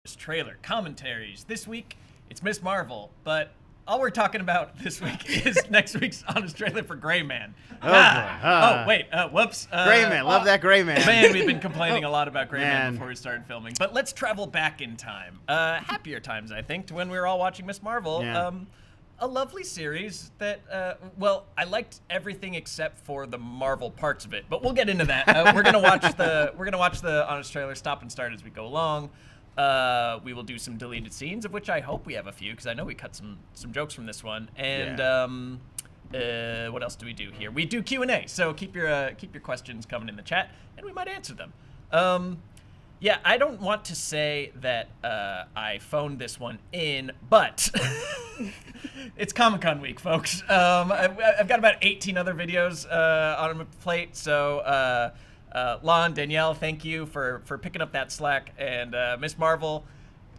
Trailer commentaries. This week, it's Miss Marvel, but all we're talking about this week is next week's honest trailer for Gray Man. Whoops. Gray Man, love that Gray Man. Man, we've been complaining a lot about Gray Man before we started filming. But let's travel back in time. Happier times, I think, to when we were all watching Miss Marvel. Yeah. A lovely series that, I liked everything except for the Marvel parts of it. But we'll get into that. We're gonna watch the honest trailer, stop and start as we go along. We will do some deleted scenes, of which I hope we have a few, because I know we cut some jokes from this one. And what else do we do here? We do Q&A, so keep your questions coming in the chat, and we might answer them. I don't want to say that I phoned this one in, but it's Comic-Con week, folks. I've got about 18 other videos on my plate, so... Lon, Danielle, thank you for picking up that slack. And Miss Marvel,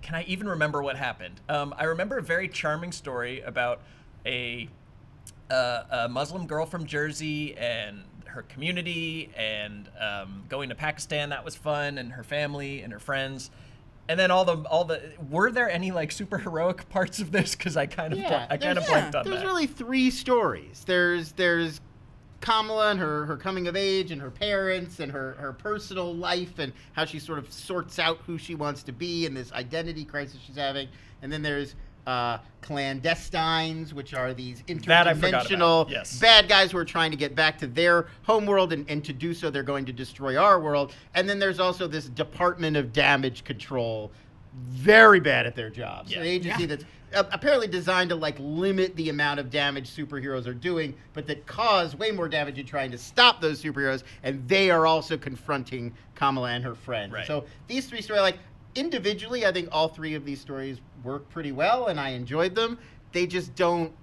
can I even remember what happened? I remember a very charming story about a Muslim girl from Jersey and her community, and going to Pakistan. That was fun, and her family and her friends. And then all the were there any like super heroic parts of this? Because I kind of blanked on that. There's really three stories. There's Kamala and her coming of age and her parents and her personal life and how she sort of sorts out who she wants to be and this identity crisis she's having. And then there's clandestines, which are these interdimensional bad guys who are trying to get back to their home world, and to do so they're going to destroy our world. And then there's also this Department of Damage Control, very bad at their jobs. An agency that's apparently designed to like limit the amount of damage superheroes are doing, but that cause way more damage in trying to stop those superheroes, and they are also confronting Kamala and her friends. Right. So these three stories, like individually, I think all three of these stories work pretty well, and I enjoyed them. They just don't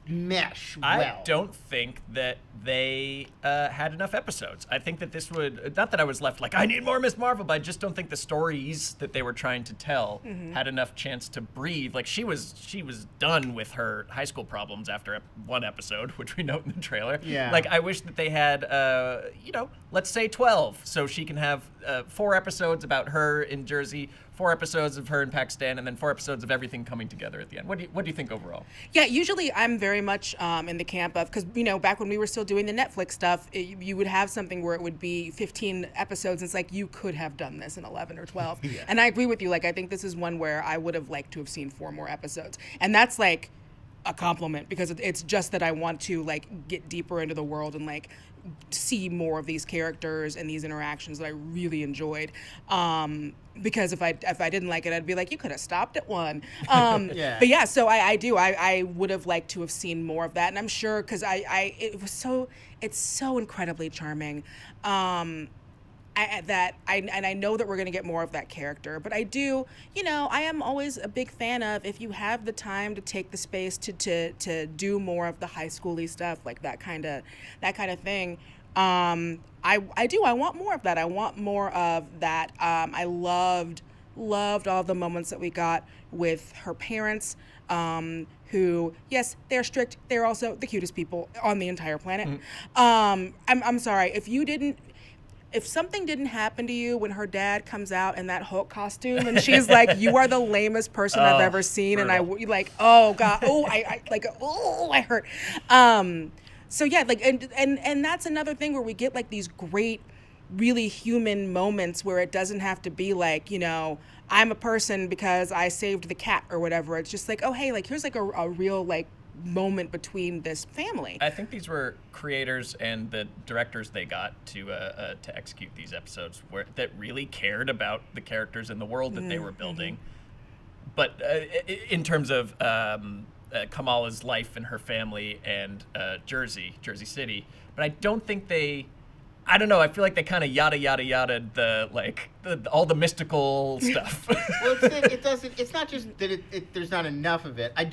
mesh well. I don't think that they had enough episodes. I think that this would, not that I was left like, I need more Miss Marvel, but I just don't think the stories that they were trying to tell had enough chance to breathe. Like she was done with her high school problems after one episode, which we note in the trailer. Yeah. Like I wish that they had, let's say 12, so she can have 4 episodes about her in Jersey, 4 episodes of her in Pakistan, and then 4 episodes of everything coming together at the end. What do you think overall? Yeah, usually I'm very much in the camp of, because back when we were still doing the Netflix stuff, you would have something where it would be 15 episodes. It's like you could have done this in 11 or 12. Yeah. And I agree with you. Like I think this is one where I would have liked to have seen 4 more episodes, and that's like a compliment, because it's just that I want to like get deeper into the world and like see more of these characters and these interactions that I really enjoyed. Because if I didn't like it, I'd be like, you could have stopped at 1. But yeah, so I would have liked to have seen more of that, and I'm sure because it's so incredibly charming. I know that we're going to get more of that character, but I am always a big fan of, if you have the time to take the space to do more of the high school-y stuff, like that kind of thing. I want more of that. I want more of that. I loved all the moments that we got with her parents, who, yes, they're strict. They're also the cutest people on the entire planet. I'm sorry, if something didn't happen to you when her dad comes out in that Hulk costume and she's like, you are the lamest person I've ever seen. Brutal. And like, oh God, I hurt. So yeah, like, and that's another thing where we get like these great, really human moments where it doesn't have to be like, I'm a person because I saved the cat or whatever. It's just like, oh, hey, like, here's like a real like moment between this family. I think these were creators and the directors they got to execute these episodes that really cared about the characters and the world that they were building. But in terms of Kamala's life and her family and Jersey City, but I don't think I don't know. I feel like they kind of yada all the mystical stuff. Well, it's not just that there's not enough of it. I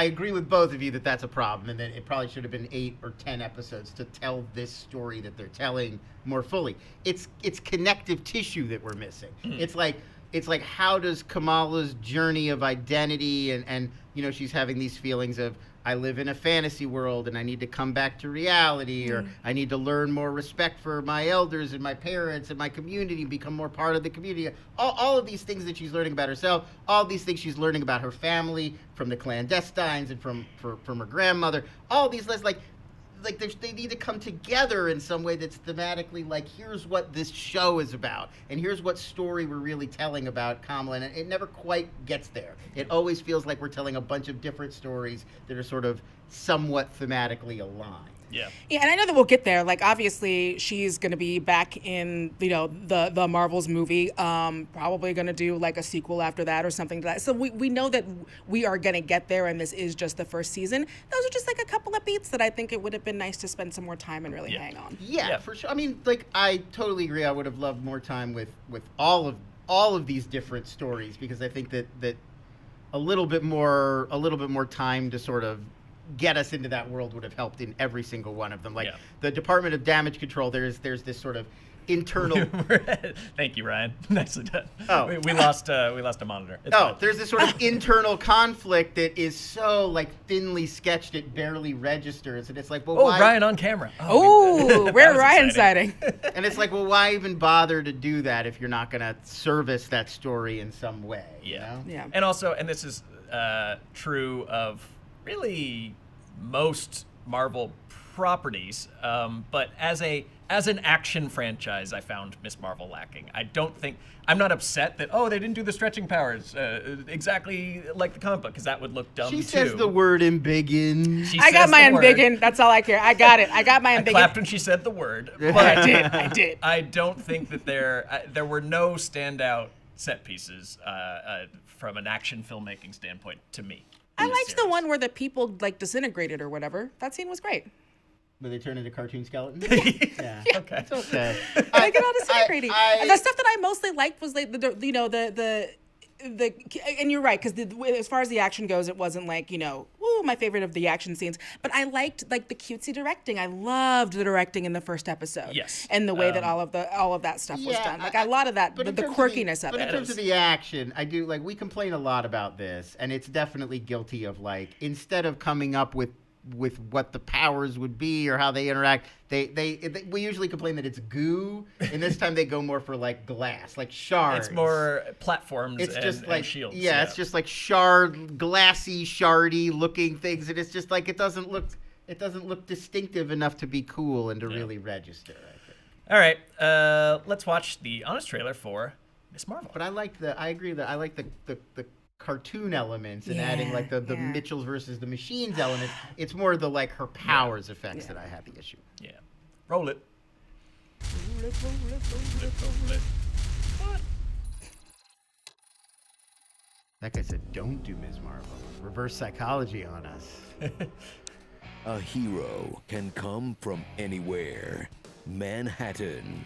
agree with both of you that that's a problem, and that it probably should have been 8 or 10 episodes to tell this story that they're telling more fully. It's connective tissue that we're missing. It's like how does Kamala's journey of identity and she's having these feelings of I live in a fantasy world and I need to come back to reality, or I need to learn more respect for my elders and my parents and my community, become more part of the community. All of these things that she's learning about herself, all these things she's learning about her family from the clandestines and from her grandmother, all these lessons, like they need to come together in some way that's thematically like, here's what this show is about, and here's what story we're really telling about Kamala, and it never quite gets there. It always feels like we're telling a bunch of different stories that are sort of somewhat thematically aligned. Yeah. Yeah, and I know that we'll get there. Like, obviously, she's going to be back in, the Marvels movie. Probably going to do, like, a sequel after that or something to that. So we know that we are going to get there, and this is just the first season. Those are just, like, a couple of beats that I think it would have been nice to spend some more time and really hang on. Yeah, for sure. I mean, like, I totally agree. I would have loved more time with all of these different stories, because I think that a little bit more time to sort of get us into that world would have helped in every single one of them. Like the Department of Damage Control, there's this sort of internal. Thank you, Ryan. Nicely done. Oh, we lost a monitor. It's fine. There's this sort of internal conflict that is so like thinly sketched it barely registers, and it's like, well, why? Ryan on camera. We're Ryan sighting. And it's like, well, why even bother to do that if you're not going to service that story in some way? Yeah. You know? Yeah. And also, and this is true of really most Marvel properties, but as an action franchise, I found Ms. Marvel lacking. I'm not upset that they didn't do the stretching powers exactly like the comic book, because that would look dumb. She says the word embiggen. I got my embiggen. That's all I care. I got it. I got my embiggen. I clapped when she said the word, but I did. I don't think that there were no standout set pieces from an action filmmaking standpoint to me. I liked the one where the people like disintegrated or whatever. That scene was great. Where they turn into cartoon skeletons? Yeah. Okay. It's okay. Like it all disintegrating. And the stuff that I mostly liked was like the and you're right, because as far as the action goes, it wasn't like, my favorite of the action scenes. But I liked like the cutesy directing. I loved the directing in the first episode. Yes. And the way that all of that stuff was done. Like a lot of that, the quirkiness of it. But in terms of the action, I do we complain a lot about this, and it's definitely guilty of like, instead of coming up with what the powers would be or how they interact, we usually complain that it's goo, and this time they go more for like glass, like shards. It's more platforms. It's just like shields. Yeah, it's just like glassy, shardy looking things, and it's just like it doesn't look distinctive enough to be cool and to really register, I think. All right, let's watch the honest trailer for Ms. Marvel. But I agree that I like the cartoon elements and adding like the Mitchells versus the Machines elements. It's more the like her powers effects that I had the issue. Yeah. Roll it. What? That guy said, "Don't do Ms. Marvel. Reverse psychology on us." A hero can come from anywhere. Manhattan,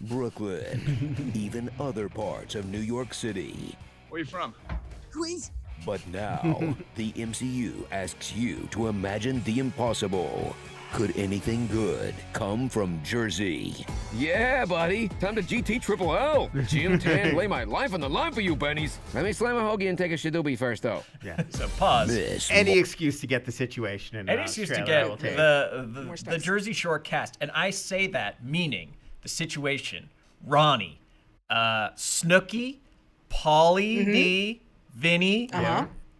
Brooklyn, even other parts of New York City. Where you from? Queens. But now, the MCU asks you to imagine the impossible. Could anything good come from Jersey? Yeah, buddy. Time to GT Triple L. Gym tan, lay my life on the line for you, Bennies. Let me slam a hoagie and take a shadoobie first, though. Yeah. So pause. Any excuse to get the situation in. Any excuse to get the Jersey Shore cast, and I say that meaning the situation. Ronnie, Snooki, Pauly D, Vinny.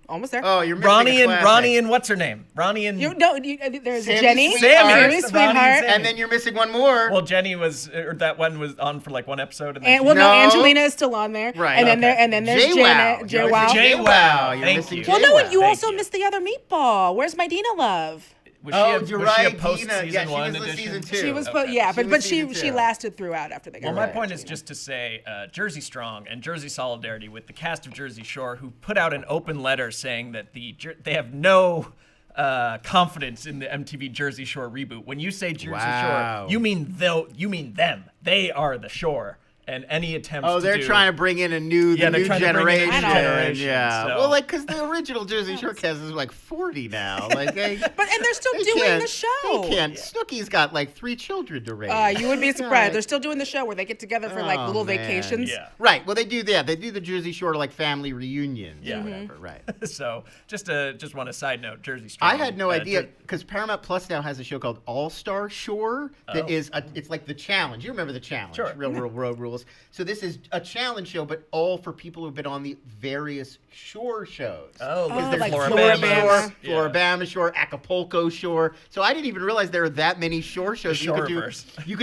Almost there. Oh, you're missing Ronnie and what's her name? Ronnie and there's Sammy Jenny, Sammy Sweetheart, and then you're missing one more. Well, Jenny that one was on for like one episode, and then Angelina is still on there, right? And then there's Janet, JWoww. You're Thank missing you. Well, no, you also missed the other meatball. Where's my Dina love? Was she a post-season one edition? Season 2. She was, but she lasted throughout after they got. Well, my point is just to say, Jersey Strong and Jersey Solidarity with the cast of Jersey Shore, who put out an open letter saying that they have no confidence in the MTV Jersey Shore reboot. When you say Jersey Shore, you mean them. They are the Shore. and any attempts. They're trying to bring in the new generation. Yeah. So. Well, like because the original Jersey Shore cast is like 40 now. Like, and they're still doing the show. They can't. Snooki's got like 3 children to raise. You would be surprised. They're still doing the show where they get together for like little vacations. Yeah. Right. Well, they do that. They do the Jersey Shore like family reunions. Yeah. Or whatever. Right. So just one side note, Jersey Strong. I had no idea because Paramount Plus now has a show called All Star Shore that is it's like the challenge. You remember the challenge? Sure. Real World Road Rules. So this is a challenge show, but all for people who've been on the various shore shows. Because there's like Florida Shore, Floribama Shore, Acapulco Shore. So I didn't even realize there are that many shore shows. You could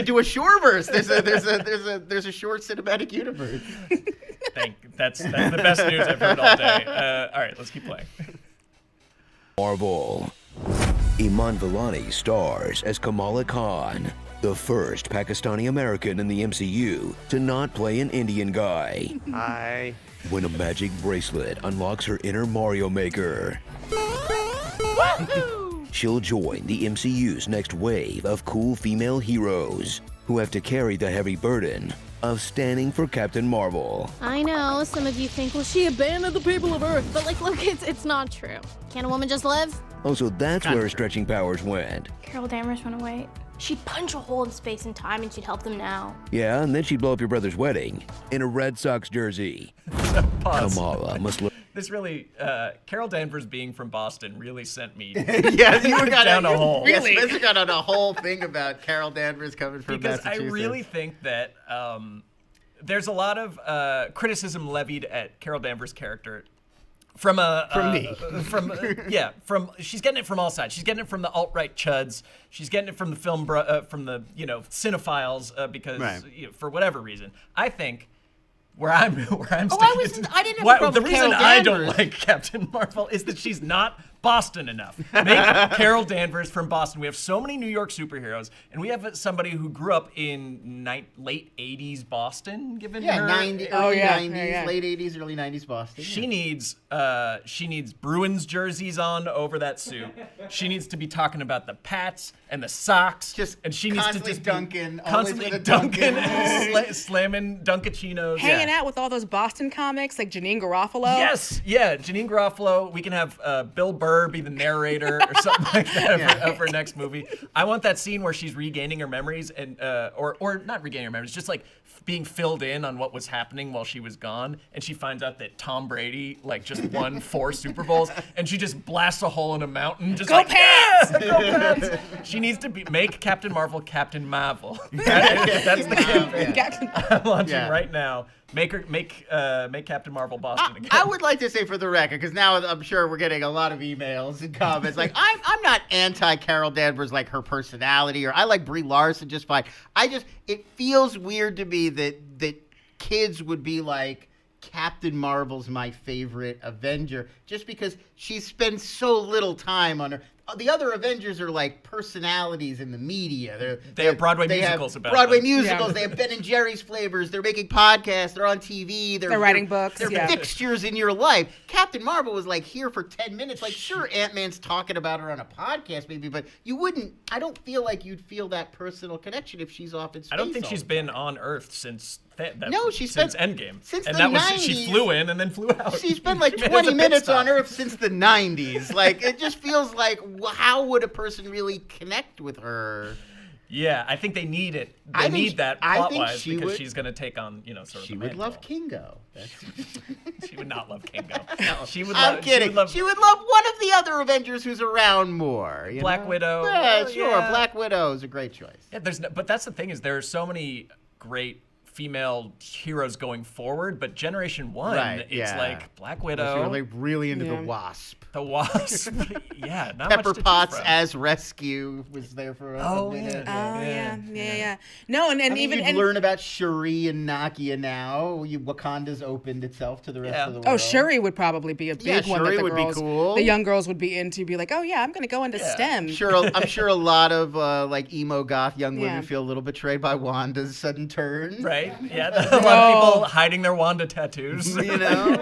do a shoreverse. There's a short cinematic universe. That's the best news I've heard all day. All right, let's keep playing. Marvel. Iman Vellani stars as Kamala Khan, the first Pakistani American in the MCU to not play an Indian guy. Hi. When a magic bracelet unlocks her inner Mario Maker, she'll join the MCU's next wave of cool female heroes who have to carry the heavy burden of standing for Captain Marvel. I know, some of you think, well, she abandoned the people of Earth, but like, look, it's not true. Can't a woman just live? Oh, so that's where her stretching powers went. Carol Danvers went away. She'd punch a hole in space and time and she'd help them now. Yeah, and then she'd blow up your brother's wedding in a Red Sox jersey. Kamala must look. This really, Carol Danvers being from Boston really sent me you were down a hole. Really? Yes, Spencer got on a whole thing about Carol Danvers coming from because Massachusetts. I really think that there's a lot of criticism levied at Carol Danvers' character from she's getting it from all sides. She's getting it from the alt-right chuds. She's getting it from the film from the cinephiles because for whatever reason. I think where I'm sticking. I didn't have a problem the with reason Carol I Danvers. don't like Captain Marvel is that she's not Boston enough. Make Carol Danvers from Boston. We have so many New York superheroes, and we have somebody who grew up in late 80s Boston, given her... early 90s, late 80s, early 90s Boston. She needs Bruins jerseys on over that suit. She needs to be talking about the Pats and the Sox. And she needs to just constantly dunking, slamming Dunkachinos. Hanging out with all those Boston comics like Janine Garofalo. Yes, Janine Garofalo. We can have Bill Burr be the narrator or something like that of her next movie. I want that scene where she's regaining her memories and or not regaining her memories, just like being filled in on what was happening while she was gone, and she finds out that Tom Brady just won 4 Super Bowls, and she just blasts a hole in a mountain. Just go Pats! Yeah, go Pats! She needs to make Captain Marvel Captain Marvel. That's the campaign I'm launching right now. Make Captain Marvel Boston again. I would like to say for the record, because now I'm sure we're getting a lot of emails and comments. Like I'm not anti Carol Danvers, like her personality, or I like Brie Larson just fine. It feels weird to me that kids would be like, Captain Marvel's my favorite Avenger, just because she spends so little time on her. The other Avengers are like personalities in the media. They have Broadway musicals about Broadway them. musicals. They have Ben and Jerry's flavors. They're making podcasts. They're on TV. They're writing books. They're fixtures in your life. Captain Marvel was like here for 10 minutes. Like sure, Ant-Man's talking about her on a podcast maybe, but you wouldn't. I don't feel like you'd feel that personal connection if she's off in space. I don't think she's been on Earth since. She's since been Endgame. Since and the that was 90s. She flew in and then flew out. She's been like 20 minutes on Earth since the 90s. Like it just feels like how would a person really connect with her? Yeah, I think they need it. They need that plot-wise because she's going to take on, sort of. She would love Kingo. She would not love Kingo. She would. I'm kidding. She would love one of the other Avengers who's around more. Black Widow. Yeah, sure. Yeah. Black Widow is a great choice. Yeah, but that's the thing is there are so many great female heroes going forward, but Generation 1, it's like Black Widow. You're really into the Wasp. The Wasp, yeah. Not Pepper much to Potts choose from. as Rescue was there for a minute. Yeah. No, and even you learn about Shuri and Nakia now. Wakanda's opened itself to the rest of the world. Oh, Shuri would probably be a big one that Shuri would be cool. The young girls would be into. Be like, oh yeah, I'm gonna go into STEM. I'm sure a lot of like emo goth young women feel a little betrayed by Wanda's sudden turn. Right. Yeah. A lot of people hiding their Wanda tattoos. You know.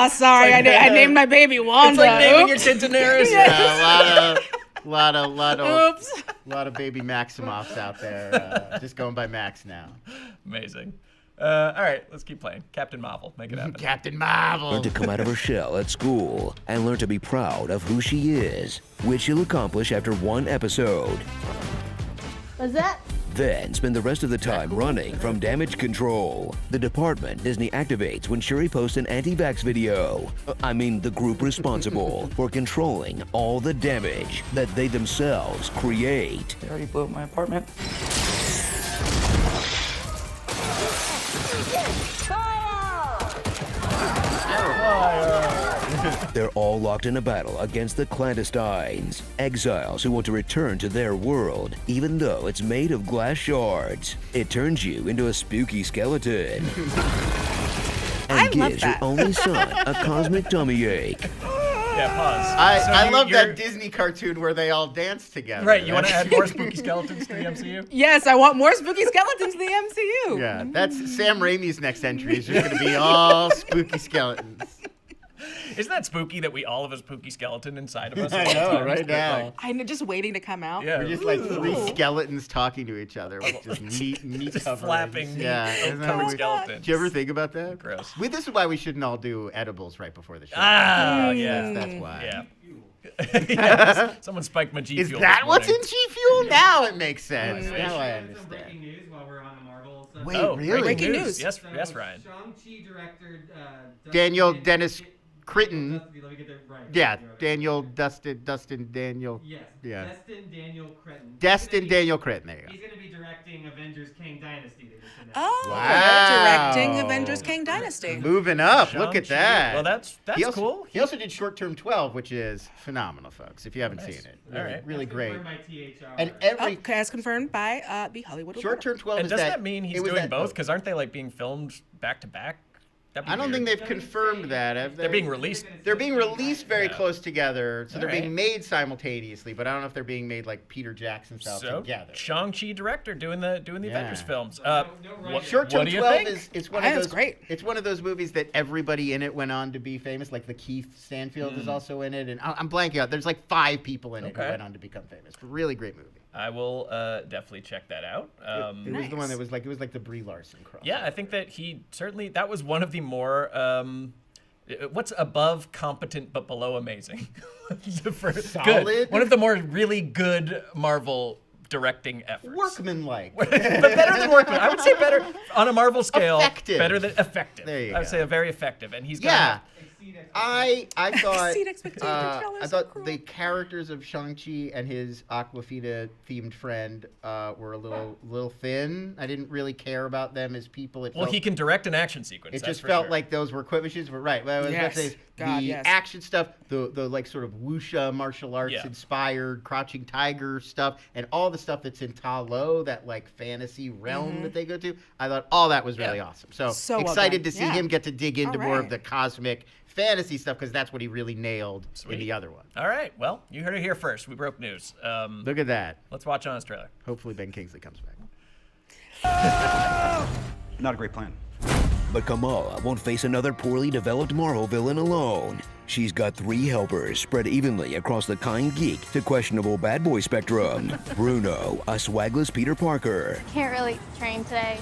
Sorry, I named my baby Wanda. It's like naming your kid Daenerys. Yeah, a lot of baby Maximoffs out there, just going by Max now. Amazing. All right, let's keep playing. Captain Marvel, make it happen. Captain Marvel. Learn to come out of her shell at school and learn to be proud of who she is, which she'll accomplish after one episode. What's that? Then spend the rest of the time running from damage control. The department Disney activates when Shuri posts an anti-vax video. I mean, the group responsible for controlling all the damage that they themselves create. They already blew up my apartment. They're all locked in a battle against the clandestines, exiles who want to return to their world, even though it's made of glass shards. It turns you into a spooky skeleton. And gives your only son a cosmic tummy ache. Yeah, pause. I love that Disney cartoon where they all dance together. Right, you want to add more spooky skeletons to the MCU? Yes, I want more spooky skeletons in the MCU. Yeah, that's Sam Raimi's next entry. Is just going to be all spooky skeletons. Isn't that spooky that we all have a spooky skeleton inside of us? I know, right now. I'm just waiting to come out. Yeah. We're just like three skeletons talking to each other with just meat Just coverings. flapping meat Isn't that covered weird? skeletons. Do you ever think about that? Gross. This is why we shouldn't all do edibles right before the show. Ah, yeah. That's why. Yeah. Yeah, someone spiked my G Is Fuel. that this what's morning. in G Fuel? Now it makes sense. I wish. Now I Some understand. breaking news while we're on the Marvel stuff. Wait, Oh, really? Breaking news. Yes, So, yes, Ryan. Shang-Chi director Daniel Dennis Critton. Let me get that right. Yeah, Right. Daniel Daniel. Yes. Yeah. Destin Daniel Cretton. Destin Daniel Critton. There you go. He's going to be directing Avengers Kang Dynasty. They just announced. Oh, Wow. directing Avengers King Dynasty. Moving up. Look at Shang-Chi. that. Well, that's He also, cool. He also did Short Term 12, which is phenomenal, folks. If you haven't Nice. seen it, All really, right. really That's great. confirmed by THR. And Oh, every as confirmed by the Hollywood Short Reporter. Term 12 And is doesn't that that mean he's it was doing that- both? Because aren't they like being filmed back to back? That'd be I don't think weird. they've confirmed that. Have they? They're being released. They're being released very Yeah. close together, so they're All right. being made simultaneously. But I don't know if they're being made like Peter Jackson style So together. Shang-Chi director doing the Yeah. Avengers films. no What, Short Term what do you 12 think? is it's one I of think those it's great. It's one of those movies that everybody in it went on to be famous. Like the Keith Stanfield is also in it, and I'm blanking out. There's like 5 people in it who Okay. went on to become famous. Really great movie. I will definitely check that out. It was the one Nice. that was like the Brie Larson cross. Yeah, I think that that was one of the more what's above competent but below amazing. Solid? Good. One of the more really good Marvel directing efforts. Workmanlike. But better than workman. I would say better on a Marvel scale. Effective. Better than effective. There you I would go. say very effective. And he's Yeah. got I thought Exceed expectations. Y'all are I so thought cruel. the characters of Shang-Chi and his Aquafina themed friend were a little thin. I didn't really care about them as people. well, he can direct an action sequence. It that's just for felt sure. like those were quick machines. But right, what I was about to say is God, the yes. action stuff, the like sort of wuxia martial arts Yeah. inspired Crouching Tiger stuff, and all the stuff that's in Ta Lo, that like fantasy realm that they go to. I thought all that was really Yeah. awesome. So, So well excited done. to see Yeah. him get to dig into All more of right. the cosmic fantasy stuff because that's what he really nailed in Sweet. the other one. All right. Well, you heard it here first. We broke news. Look at that. Let's watch Honest Trailer. Hopefully Ben Kingsley comes back. Not a great plan. But Kamala won't face another poorly developed Marvel villain alone. She's got 3 helpers spread evenly across the kind geek to questionable bad boy spectrum. Bruno, a swagless Peter Parker. Can't really train today.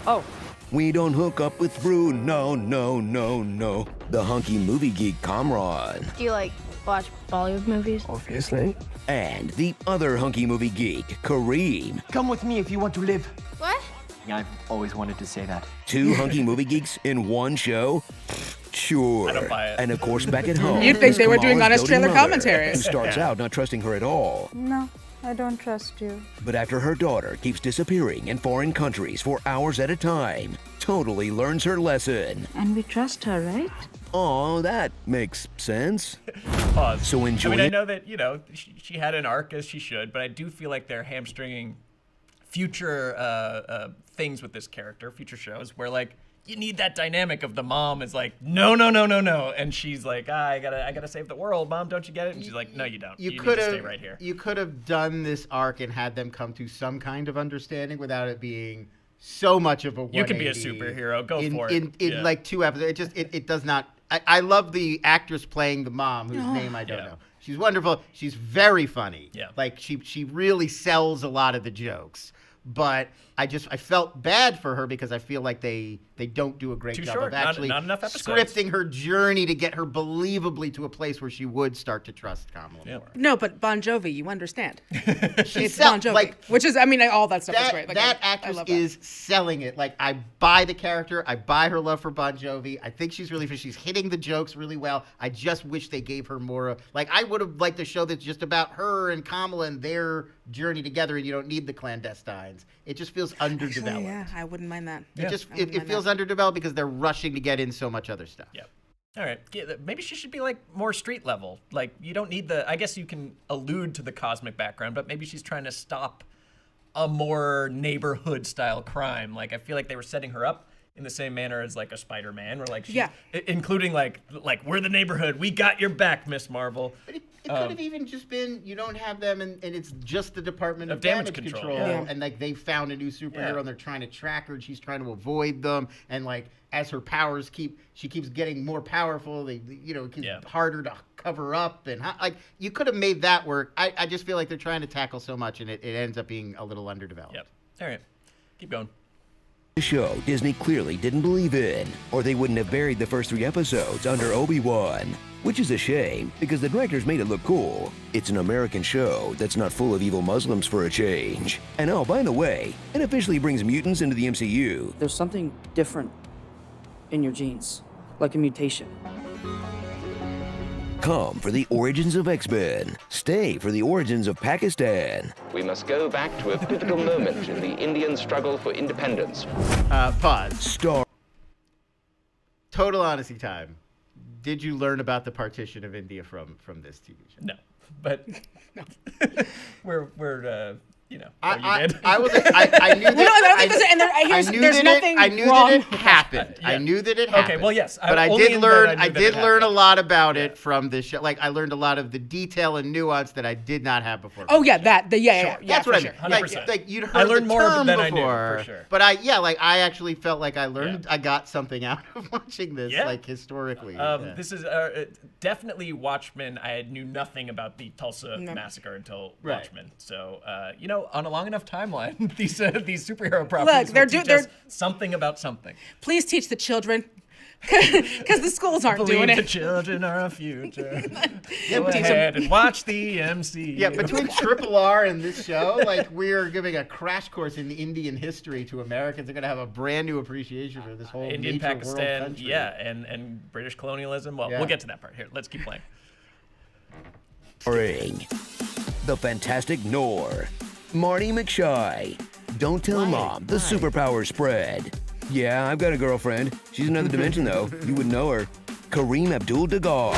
Oh, We don't hook up with Bruno, no. The hunky movie geek Kamran. Do you like watch Bollywood movies? Obviously. And the other hunky movie geek, Kareem. Come with me if you want to live. What? I've always wanted to say that. 2 hunky movie geeks in one show? Sure. I don't buy it. And of course, back at home. You'd think they were doing Kamala's honest doting trailer mother, commentaries. Who starts out not trusting her at all. No, I don't trust you. But after her daughter keeps disappearing in foreign countries for hours at a time, totally learns her lesson. And we trust her, right? Oh, that makes sense. Pause. So enjoy I mean, I it. know that, she had an arc as she should, but I do feel like they're hamstringing future things with this character, future shows, where, like, you need that dynamic of the mom is like, no. And she's like, I gotta save the world, Mom, don't you get it? And she's like, no, you don't. You need to stay right here. You could have done this arc and had them come to some kind of understanding without it being so much of a 180. You can be a superhero. Go for it. In like 2 episodes. It does not. I love the actress playing the mom, whose name I don't know. She's wonderful. She's very funny. Yeah. Like she really sells a lot of the jokes. but I felt bad for her because I feel like they don't do a great job of actually not enough episodes. scripting her journey to get her believably to a place where she would start to trust Kamala more. No, but Bon Jovi, you understand. She's Bon Jovi, which is, I mean, all that stuff is great. Like, that actress is selling it. Like, I buy the character. I buy her love for Bon Jovi. I think she's really, she's hitting the jokes really well. I just wish they gave her more. Like, I would have liked a show that's just about her and Kamala and their journey together, and you don't need the clandestines. It just feels underdeveloped. Actually, yeah, I wouldn't mind that. It feels underdeveloped because they're rushing to get in so much other stuff. Yeah. All right. Maybe she should be like more street level. Like, you don't need I guess you can allude to the cosmic background, but maybe she's trying to stop a more neighborhood style crime. Like, I feel like they were setting her up in the same manner as like a Spider-Man, where like, including like we're the neighborhood, we got your back, Miss Marvel. But it could have even just been you don't have them and it's just the Department of Damage Control. And like they found a new superhero and they're trying to track her and she's trying to avoid them, and like as her powers she keeps getting more powerful, it keeps harder to cover up, and like you could have made that work. I just feel like they're trying to tackle so much and it ends up being a little underdeveloped. Yep. All right. Keep going. The show Disney clearly didn't believe in, or they wouldn't have buried the first 3 episodes under Obi-Wan. Which is a shame, because the directors made it look cool. It's an American show that's not full of evil Muslims for a change. And oh, by the way, it officially brings mutants into the MCU. There's something different in your genes, like a mutation. Come for the origins of X-Men. Stay for the origins of Pakistan. We must go back to a pivotal moment in the Indian struggle for independence. Pause. Total honesty time. Did you learn about the partition of India from this TV show? No, but we're you did. I knew that. I knew that it happened. Yeah. I knew that it happened. Okay, well, yes, but I did learn a lot about it from this show. Like I learned a lot of the detail and nuance that I did not have before. Oh yeah, that's what I mean. 100%. Like you'd heard I learned the more term than before, I knew for sure. But I actually felt like I learned. I got something out of watching this, like historically. This is definitely Watchmen. I knew nothing about the Tulsa massacre until Watchmen. So on a long enough timeline, these superhero properties will teach us something about something. Please teach the children, because the schools aren't doing it. The children are our future. Go ahead and watch the MCU. Yeah, between Triple R and this show, like we're giving a crash course in Indian history to Americans. They're gonna have a brand new appreciation for this whole Indian, major Pakistan, world country. and British colonialism. Well, we'll get to that part here. Let's keep playing. The Fantastic Noor. Marty McShy. Don't tell Mom the superpower spread. Yeah, I've got a girlfriend. She's another dimension, though. You would know her. Kareem Abdul-Jabbar.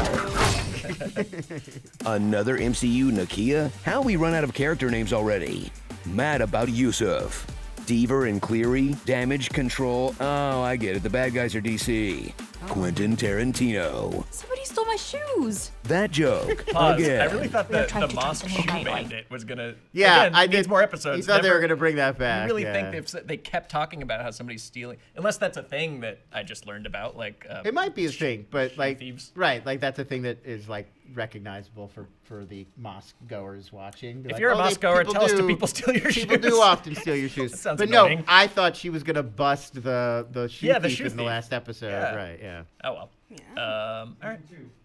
Another MCU Nakia? How we run out of character names already? Mad about Yusuf. Deaver and Cleary. Damage Control. Oh, I get it. The bad guys are DC. Quentin Tarantino. Somebody stole my shoes. That joke. Pause. Again. I really thought the Mosque Shoe Bandit was gonna. Yeah, again, I did. Needs more episodes. You thought they were gonna bring that back. You really think they kept talking about how somebody's stealing? Unless that's a thing that I just learned about. Like it might be a thing, but like thieves. Right, like that's a thing that is like recognizable for the mosque goers watching. If you're a mosque goer, tell us, do people steal your shoes? People do often steal your shoes. That sounds but annoying. No, I thought she was gonna bust the shoe thief shoe in the thief. last episode. Yeah. Right, yeah. Oh well. All right.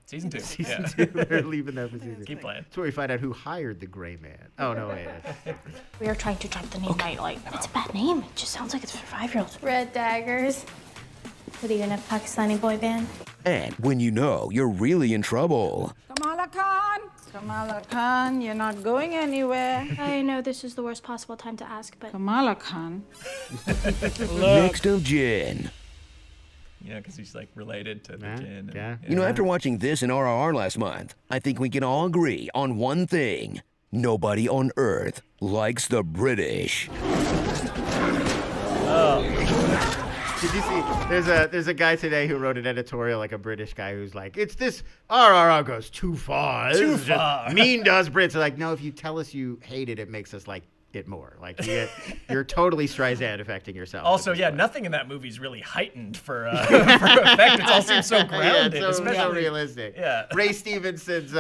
Season 2. Season 2. They're leaving that for season 2. Keep playing. That's where we find out who hired the Gray Man. Oh no, wait. We are trying to jump the name Nightlight. It's a bad name. It just sounds like it's for 5-year-olds. Red Daggers. What are you, in a Pakistani boy band? And when you know you're really in trouble. Kamala Khan, you're not going anywhere. I know this is the worst possible time to ask, but... Kamala Khan. Next of Jin. Yeah, because he's like related to the Jin. Yeah. You know, after watching this in RRR last month, I think we can all agree on one thing. Nobody on Earth likes the British. Did you see? There's a guy today who wrote an editorial, like a British guy, who's like, "It's this RRR goes too far. This is just mean to us Brits." They're like, no, if you tell us you hate it, it makes us like it more. Like you're totally Streisand affecting yourself. Also, yeah, nothing in that movie is really heightened for effect. It all seems so grounded, yeah, especially so realistic. Yeah. Ray Stevenson's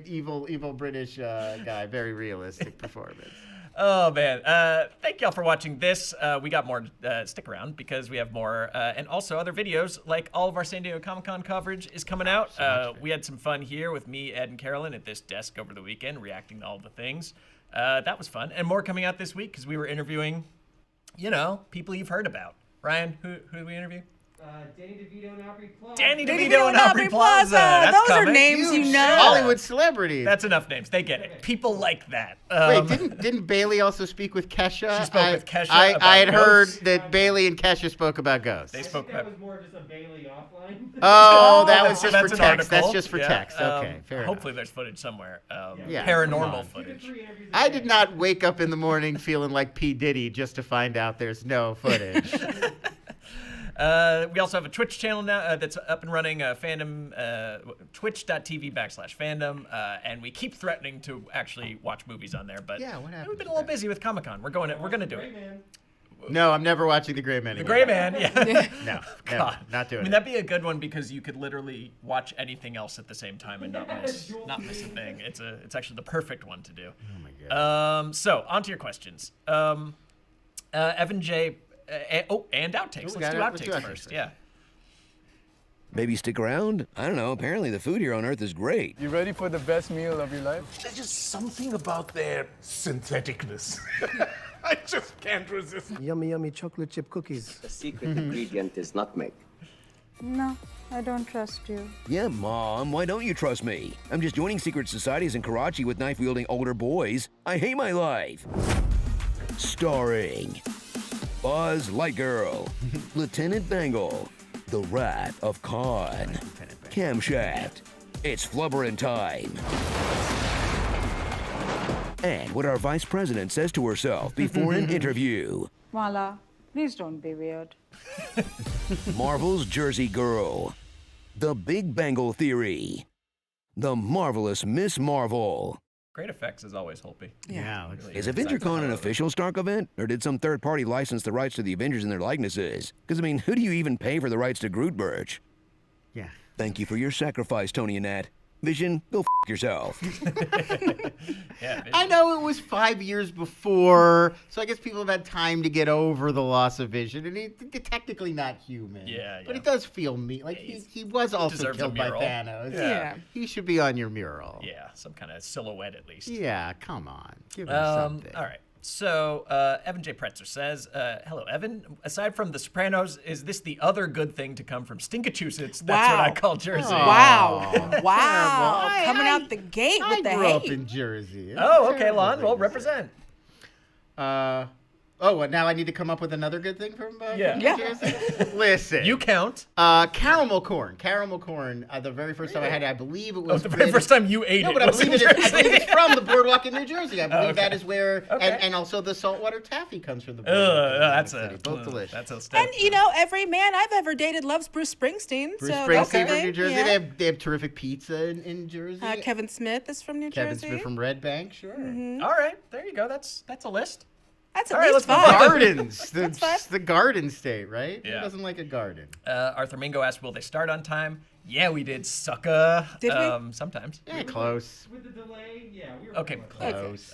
evil British guy, very realistic performance. Oh, man. Thank y'all for watching this. We got more. Stick around because we have more. And also other videos, like all of our San Diego Comic-Con coverage is coming out. We had some fun here with me, Ed, and Carolyn at this desk over the weekend, reacting to all the things. That was fun. And more coming out this week because we were interviewing, people you've heard about. Ryan, who did we interview? Danny DeVito and Aubrey Plaza. Danny DeVito and Aubrey Plaza. That's Those coming. are names you know. Hollywood celebrities. That's enough names. They get it. People like that. Wait, didn't Bailey also speak with Kesha? She spoke with Kesha I had about heard ghosts. that Bailey and Kesha spoke about ghosts. They spoke That about. was more just a Bailey offline. Oh, that was just that's for an text. article. That's just for Yeah. text. Okay, fair Hopefully enough. there's footage somewhere. Yeah, Paranormal footage. I did not wake up in the morning feeling like P. Diddy just to find out there's no footage. We also have a Twitch channel now that's up and running, Fandom, twitch.tv/Fandom, and we keep threatening to actually watch movies on there, but Yeah, what happened we've been to a little that? busy with Comic-Con. We're going to do it. No, I'm never watching The Gray Man. The again. Gray Man, yeah. No, God, not doing I mean, it. that'd be a good one because you could literally watch anything else at the same time and not miss a thing. It's actually the perfect one to do. Oh my God. So on to your questions. Evan J. And outtakes. Oh, Let's do let's do outtakes outtakes first. first. Yeah. Maybe stick around? I don't know. Apparently the food here on Earth is great. You ready for the best meal of your life? There's just something about their syntheticness. I just can't resist. Yummy, yummy chocolate chip cookies. The secret ingredient is nutmeg. No, I don't trust you. Yeah, Mom, why don't you trust me? I'm just joining secret societies in Karachi with knife-wielding older boys. I hate my life. Starring Buzz Lightgirl, Lieutenant Bangle, The Wrath of Khan, Camshaft, It's Flubberin' Time. And what our vice president says to herself before an interview. Mala, please don't be weird. Marvel's Jersey Girl, The Big Bangle Theory, The Marvelous Miss Marvel. Great effects as always, Holpe. Yeah. Is AvengerCon an official Stark event, or did some third party license the rights to the Avengers and their likenesses? Because, I mean, who do you even pay for the rights to Groot merch? Yeah. Thank you for your sacrifice, Tony and Nat. Vision, go f yourself. Yeah, I know it was 5 years before, so I guess people have had time to get over the loss of Vision, and he's technically not human. Yeah, But yeah. it does feel me like he was also deserves a killed by mural. Thanos. Yeah. He should be on your mural. Yeah, some kind of silhouette at least. Yeah, come on. Give him something. All right. So, Evan J. Pretzer says, hello, Evan. Aside from The Sopranos, is this the other good thing to come from Stinkachusetts? That's what I call Jersey. Wow. Terrible. Coming out the gate I with the grew up hate. in Jersey. Oh, okay, Lon. Well, represent. Well, now I need to come up with another good thing from Yeah. New Jersey? Listen. You count. Caramel corn. Caramel corn. The very first time I had it, I believe it was. The very first time you ate No, it. but I was believe in it is. I believe Jersey. it's from the boardwalk in New Jersey. I believe Okay. that is where, Okay. and also the saltwater taffy comes from the boardwalk. That's both delicious. That's a step. And every man I've ever dated loves Bruce Springsteen. Bruce so Springsteen that's a from New thing. Jersey. Yeah. They have terrific pizza in Jersey. Kevin Smith is from New Kevin Jersey. Smith from Red Bank, sure. All right, there you go. That's a list. That's at All right, least let's move five. on. Gardens. That's fine. the garden state, right? Yeah. Who doesn't like a garden? Arthur Mingo asked, will they start on time? Yeah, we did, sucker. Did we? Sometimes. Yeah, close. With the delay, yeah, we were Okay, Close.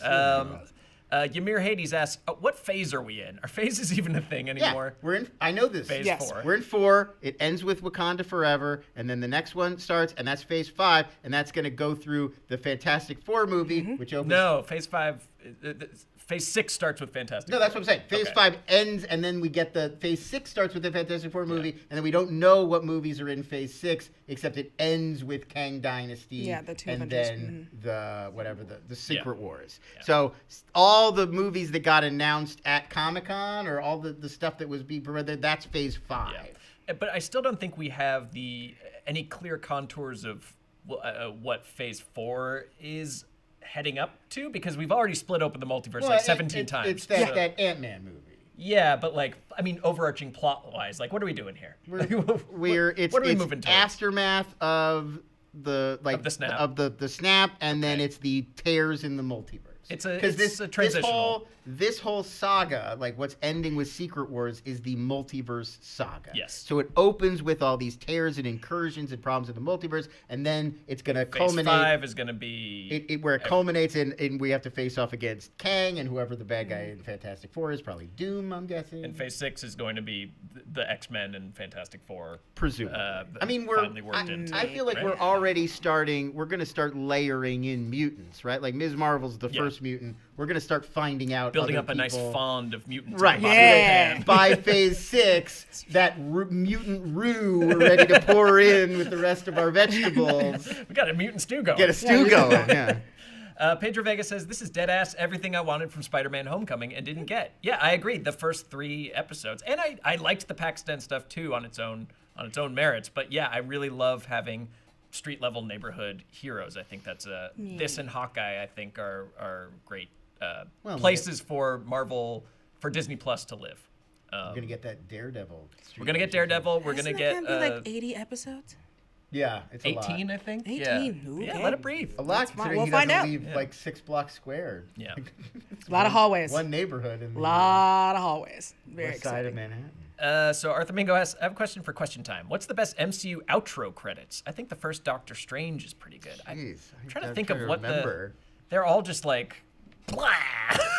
Ymir Hades asks, what phase are we in? Are phases even a thing anymore? Yeah, we're in. I know this. Phase Yes. 4. We're in 4. It ends with Wakanda Forever, and then the next one starts, and that's Phase 5, and that's going to go through the Fantastic Four movie, which opens. No, phase 5. Phase 6 starts with Fantastic. No, that's what I'm saying. Phase Okay. 5 ends, and then we get the Phase 6 starts with the Fantastic Four movie, and then we don't know what movies are in Phase 6, except it ends with Kang Dynasty. Yeah, the two and Avengers. then the Secret Yeah. Wars. So all the movies that got announced at Comic-Con, or all the stuff that was being promoted, that's Phase 5. Yeah. But I still don't think we have any clear contours of what Phase 4 is heading up to, because we've already split open the multiverse like 17 times. It's that Ant-Man movie. Yeah, but overarching plot-wise, what are we doing here? It's what are we moving towards? aftermath of the snap. of the snap, and then it's the tears in the multiverse. It's a transitional. This whole saga, like what's ending with Secret Wars, is the multiverse saga. Yes. So it opens with all these tears and incursions and problems in the multiverse, and then it's going to culminate. Phase 5 is going to be where it culminates in we have to face off against Kang and whoever the bad guy in Fantastic Four is, probably Doom, I'm guessing. And Phase 6 is going to be the X-Men and Fantastic Four. Presumably. I mean, I feel like we're already starting. We're going to start layering in mutants, right? Like Ms. Marvel's the first mutant. We're going to start finding out. Building other up a nice people. fond of mutants. Right. Yeah. By Phase 6, that mutant roux we're ready to pour in with the rest of our vegetables. We got a mutant stew going. Get a stew going. Yeah. Pedro Vega says, this is dead ass everything I wanted from Spider-Man Homecoming and didn't get. Yeah, I agree. The first 3 episodes. And I liked the Paxton stuff too on its own merits. But yeah, I really love having street level neighborhood heroes. I think that's this and Hawkeye I think are great places for Marvel, for Disney Plus to live. We're going to get that Daredevil. We're going to get Daredevil. We're going to get like 80 episodes? Yeah, it's 18, I think. 18. Yeah. Ooh, yeah, okay. let it breathe. A lot, considering we'll he find doesn't out. leave like 6 blocks square. Yeah. A lot of hallways. One neighborhood. In a lot of hallways. Very west side of exciting. Manhattan. So Arthur Mingo asks, I have a question for question time. What's the best MCU outro credits? I think the first Doctor Strange is pretty good. I'm trying to think of what they're all just like, blah.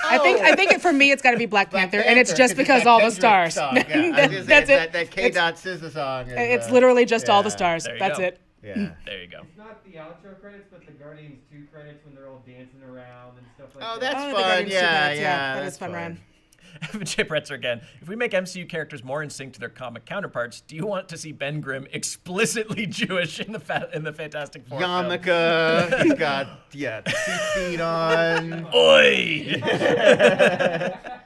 I think for me it's got to be Black Panther, and it's just because all the stars. That's it. That K-Dot SZA song. It's literally just all the stars. That's it. Yeah. There you go. It's not the outro credits, but the Guardians 2 credits when they're all dancing around and stuff like that. Oh, that's fun. Yeah, that is fun, Ryan. Chip Retzer again. If we make MCU characters more in sync to their comic counterparts, do you want to see Ben Grimm explicitly Jewish in the Fantastic Four? Yarmulke. He's got feet on. Oi!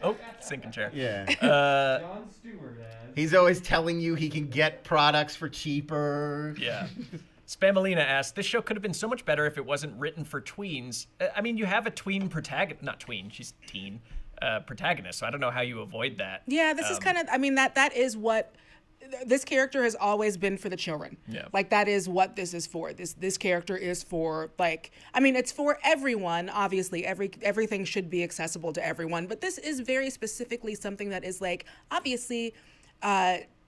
Oh, sinking chair. Yeah. Jon Stewart as. He's always telling you he can get products for cheaper. Yeah. Spamalina asks, this show could have been so much better if it wasn't written for tweens. I mean, you have a tween protagonist, not tween, she's teen. Protagonist, so I don't know how you avoid that. Yeah, this is kind of, I mean, that is what this character has always been for the children. Yeah. Like that is what this is for. This character is for, like, I mean, it's for everyone. Obviously, everything should be accessible to everyone, but this is very specifically something that is like, obviously,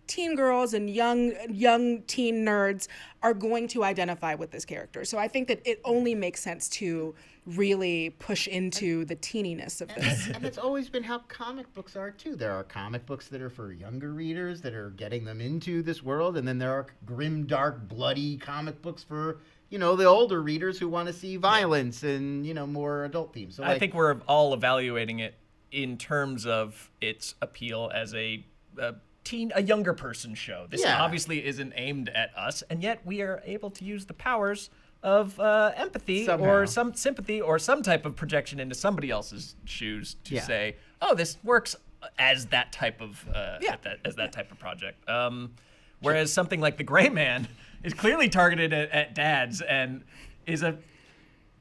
teen girls and young teen nerds are going to identify with this character. So I think that it only makes sense to really push into the teeniness of this. And it's always been how comic books are too. There are comic books that are for younger readers that are getting them into this world, and then there are grim, dark, bloody comic books for, you know, the older readers who want to see violence and, you know, more adult themes. So I think we're all evaluating it in terms of its appeal as a younger person show. This obviously isn't aimed at us, and yet we are able to use the powers of empathy somehow, or some sympathy or some type of projection into somebody else's shoes to say, oh, this works as that type of as that type of project. Whereas something like The Gray Man is clearly targeted at dads and is a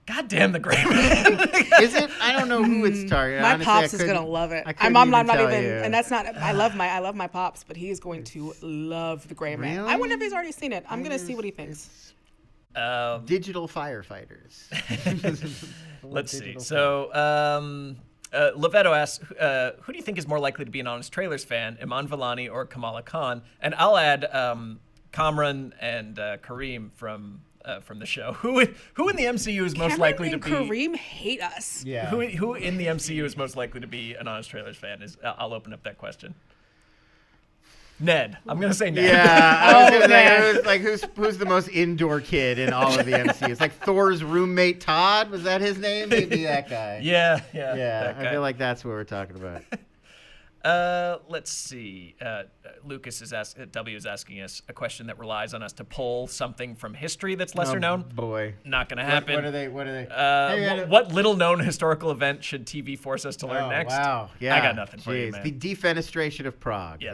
goddamn The Gray Man. Is it? I don't know who it's targeted. My Honestly, pops is gonna love it. I'm not even, and that's not. I love my pops, but he's going to love The Gray Man. Really? I wonder if he's already seen it. I'm gonna see what he thinks. Digital firefighters. Let's see. So, Lovetto asks, who do you think is more likely to be an Honest Trailers fan, Iman Vellani or Kamala Khan? And I'll add Kamran and Kareem from the show. Who in the MCU is most likely to be? Kareem hate us. Yeah. Who in the MCU is most likely to be an Honest Trailers fan? I'll open up that question. Ned. I'm gonna say Ned. Yeah, I was gonna say, who's the most indoor kid in all of the MCU? It's like Thor's roommate Todd. Was that his name? Maybe that guy. Yeah. I feel like that's what we're talking about. Let's see. Lucas is W is asking us a question that relies on us to pull something from history that's lesser known. Boy, not gonna happen. What are they? What little known historical event should TV force us to learn next? Wow, yeah. I got nothing for you, man. The defenestration of Prague. Yeah.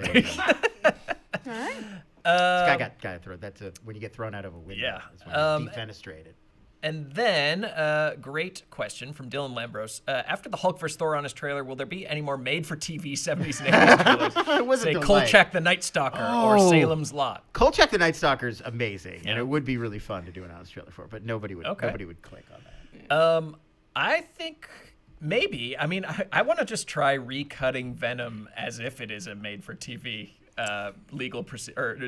All right. Got to throw that's when you get thrown out of a window. Yeah. That's when you're defenestrated. And then, great question from Dylan Lambros. After the Hulk vs. Thor on his trailer, will there be any more made-for-TV 70s and 80s trailers? Say Kolchak the Night Stalker or Salem's Lot. Kolchak the Night Stalker is amazing, and it would be really fun to do an honest trailer for, but nobody would click on that. I think Maybe. I mean, I want to just try recutting Venom as if it is a made-for-TV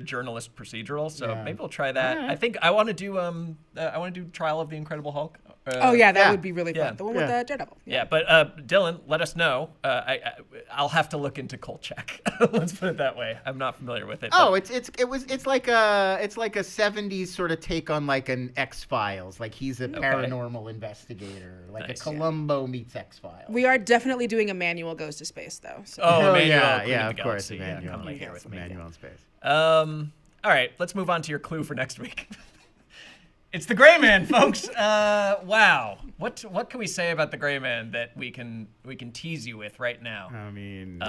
journalist procedural. So maybe we'll try that. Right. I think I want to do Trial of the Incredible Hulk. That would be really fun. The one with the Daredevil. Yeah, but Dylan, let us know. I'll have to look into Kolchak. Let's put it that way. I'm not familiar with it. Oh, it's like a 70s sort of take on like an X-Files. Like he's a paranormal investigator, like a Columbo meets X-Files. We are definitely doing Emmanuel Goes to Space though. So. Yeah, of course, Emmanuel. Come here with me. Emmanuel in space. All right, let's move on to your clue for next week. It's the Gray Man, folks. Wow. What can we say about the Gray Man that we can tease you with right now? I mean,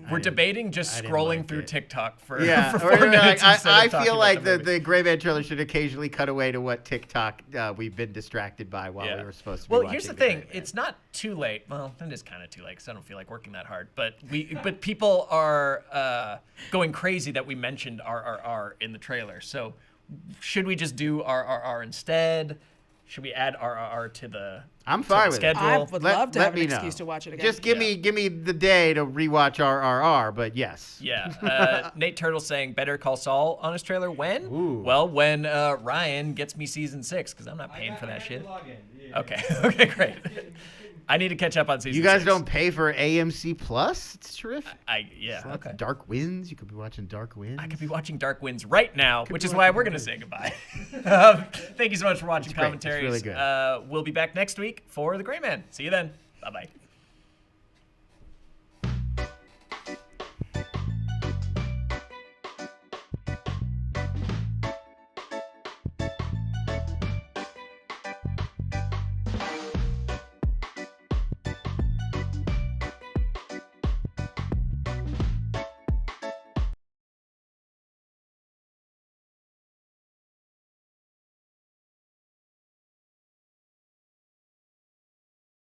we're debating just scrolling through TikTok for 4 or minutes. I feel like the Gray Man trailer should occasionally cut away to what TikTok we've been distracted by while we were supposed to be watching. Well, here's the thing. It's not too late. Well, it is kind of too late because I don't feel like working that hard. But people are going crazy that we mentioned RRR in the trailer. So should we just do RRR instead? Should we add RRR to the schedule? I would love to have an excuse to watch it again. Just give me the day to rewatch RRR, but yes. Yeah. Nate Turtle saying Better Call Saul on his trailer. When? Ooh. Well, when Ryan gets me season 6, because I'm not paying for that shit. Okay, great. I need to catch up on season 6. You guys don't pay for AMC Plus? It's terrific. Okay. Dark Winds. You could be watching Dark Winds. I could be watching Dark Winds right now, which is why we're going to say goodbye. Thank you so much for watching Commentaries. It's really good. We'll be back next week for The Gray Man. See you then. Bye-bye.